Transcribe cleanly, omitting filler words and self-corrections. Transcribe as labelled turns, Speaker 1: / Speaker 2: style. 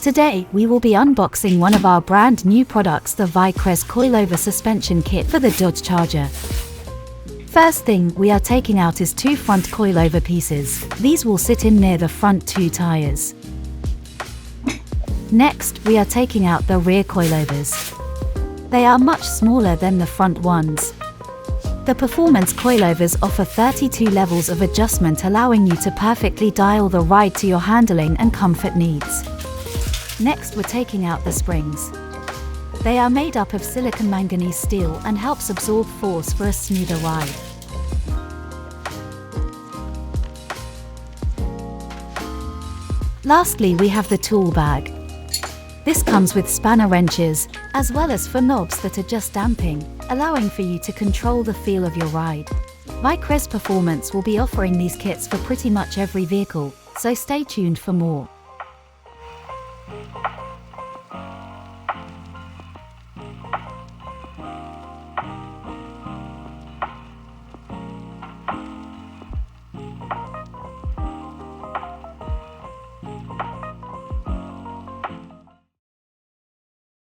Speaker 1: Today, we will be unboxing one of our brand new products, the Vicrez Coilover suspension kit for the Dodge Charger. First thing we are taking out is two front coilover pieces. These will sit in near the front two tires. Next, we are taking out the rear coilovers. They are much smaller than the front ones. The performance coilovers offer 32 levels of adjustment, allowing you to perfectly dial the ride to your handling and comfort needs. Next, we're taking out the springs. They are made up of silicon manganese steel and helps absorb force for a smoother ride. Lastly, we have the tool bag. This comes with spanner wrenches, as well as for knobs that adjust damping, allowing for you to control the feel of your ride. Vicrez Performance will be offering these kits for pretty much every vehicle, so stay tuned for more.